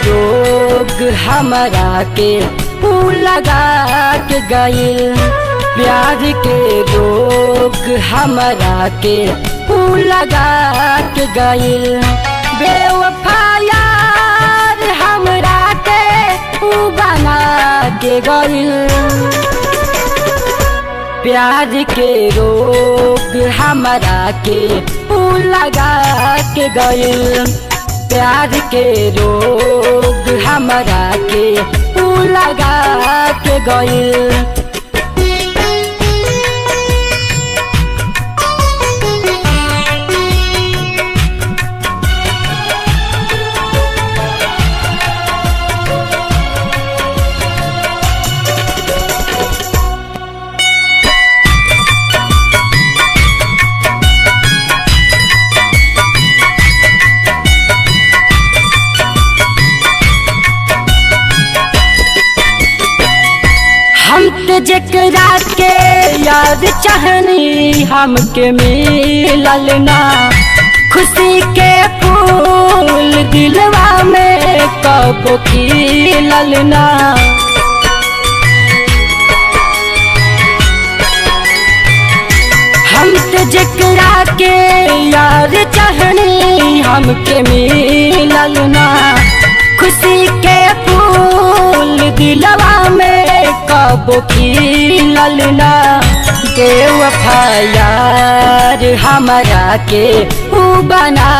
रोग हमरा के ऊ लगा के गइल। प्यार के रोग हमरा के ऊ लगा के गइल। बेवफा यार हमरा के ऊ बना के गइल। प्यार के रोग हमरा के ऊ लगा के गइल। प्यार के रोग हमरा के ऊ लगा के गइल। जेकरा के याद चाहनी हमके मिलल ना। खुशी के फूल दिलवा में कब खिलल ना। हम तो जेकरा के याद चाहनी हमके मिलल ना। खुशी के फूल दिलवा में कब खिलल ना। बेवफा यार हमरा के ऊ बना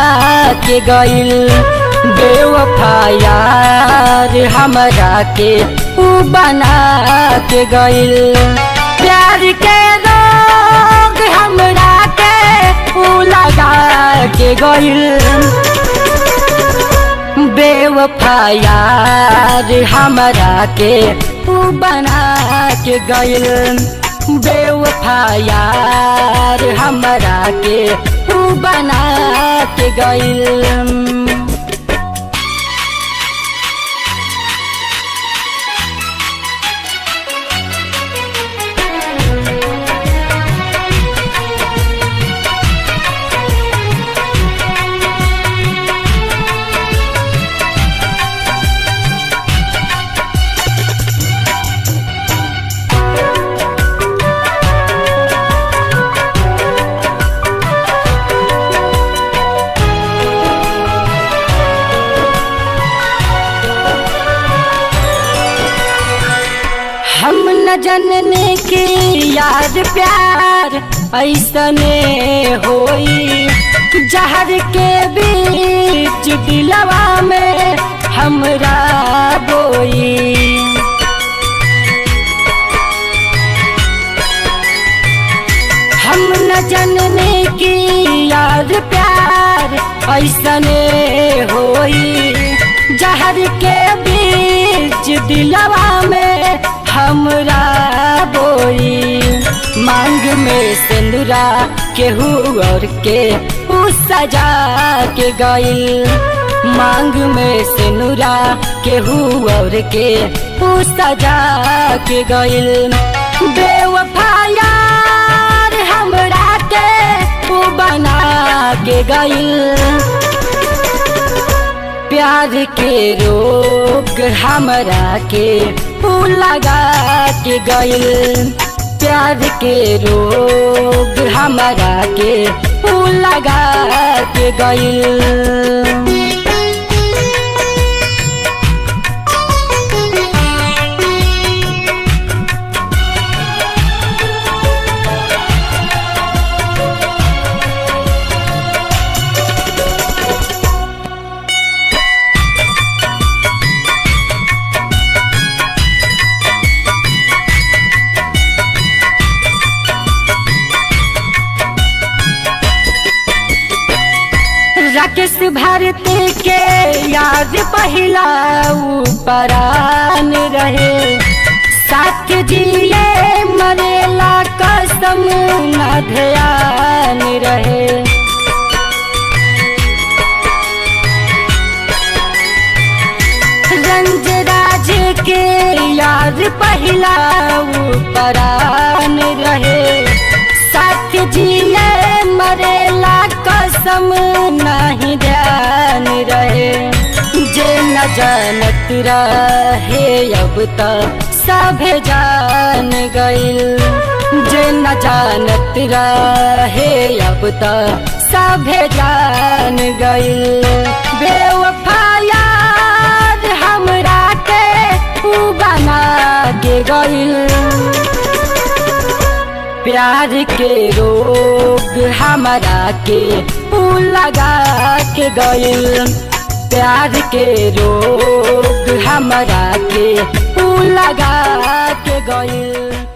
के गइल। बेवफा यार हमरा के ऊ बना के गइल। प्यार के रोग हमरा के ऊ लगा के गइल। बेवफा यार हमरा के ऊ बना के गइल। बेवफा यार हमरा के ऊ बना के गइल। हम न जनने की याद प्यार ऐसने होई। जहर के बीच दिलवा में हमरा बोई। हम न जनने की याद प्यार ऐसने होई। जहर के बीच दिलवा में हमरा बोई। मांग में सिंदूरा केहू और के ऊ सजा के गइल। मांग में सिंदूरा केहू और के ऊ सजा के गइल। बेवफा यार हमरा के ऊ बना के गइल। प्यार के रोग हमरा के ऊ लगा के गइल। प्यार के रोग हमरा के ऊ लगा के गइल। राकेश भारती के याद पहिला परान रहे। साथ जिए मरेला कसम न ध्यान रहे। रंजराज के याद पहिला परान रहे। साथ जिए मरेला कसम नहीं ध्यान रहे। जे न जानत रहे अब तक सभे जान गइल। जे न जानत रहे अब तक सभे जान गइल। बेवफा यार हमरा के तू बना के गइल। प्यार के रोग हमरा के तू लगा के गइल। प्यार के रोग हमरा के तू लगा के गइल।